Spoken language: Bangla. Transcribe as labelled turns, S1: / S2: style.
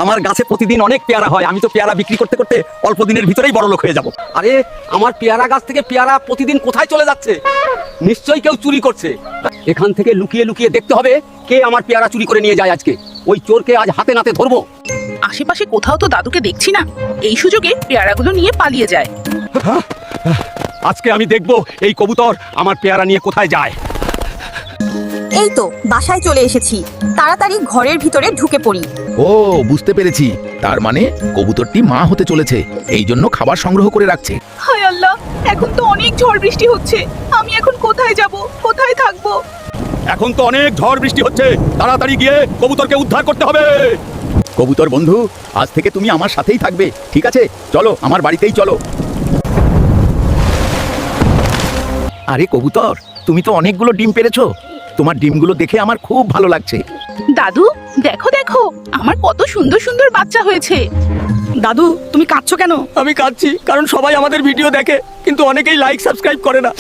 S1: আমার গাছে প্রতিদিন অনেক পেয়ারা হয়, আমি তো পেয়ারা বিক্রি করতে করতে অল্প দিনের ভিতরেই বড় লোক হয়ে যাব। আরে আমার পেয়ারা গাছ থেকে পেয়ারা প্রতিদিন কোথায় চলে যাচ্ছে? নিশ্চয়ই কেউ চুরি করছে। এখান থেকে লুকিয়ে লুকিয়ে দেখতে হবে কে আমার পেয়ারা চুরি করে নিয়ে যায় আজকে। ওই চোরকে আজ হাতে নাতে ধরবো।
S2: আশেপাশে কোথাও তো দাদুকে দেখছি না, এই সুযোগে পেয়ারাগুলো নিয়ে পালিয়ে যায়।
S1: আজকে আমি দেখব এই কবুতর আমার পেয়ারা নিয়ে কোথায় যায়।
S3: এই তো বাসায় চলে এসেছি, তাড়াতাড়ি ঘরের ভিতরে ঢুকে পড়ি।
S4: ও বুঝতে পেরেছি, তার মানে কবুতরটি মা হতে চলেছে, এই জন্য খাবার সংগ্রহ করে রাখছে।
S2: হায় আল্লাহ, এখন তো অনেক ঝড় বৃষ্টি হচ্ছে, আমি এখন কোথায় যাব, কোথায় থাকবো?
S1: এখন তো অনেক ঝড় বৃষ্টি হচ্ছে, তাড়াতাড়ি গিয়ে কবুতরকে উদ্ধার করতে হবে। কবুতর বন্ধু, আজ থেকে তুমি আমার সাথেই থাকবে, ঠিক আছে? চলো আমার বাড়িতেই চলো। আরে কবুতর, তুমি তো অনেকগুলো ডিম পেড়েছো, তোমার ডিমগুলো দেখে আমার খুব ভালো লাগছে।
S2: দাদু দেখো দেখো, আমার কত সুন্দর সুন্দর বাচ্চা হয়েছে।
S3: দাদু তুমি কাঁদছো কেন?
S1: আমি কাঁদছি কারণ সবাই আমাদের ভিডিও দেখে, কিন্তু অনেকেই লাইক সাবস্ক্রাইব করে না।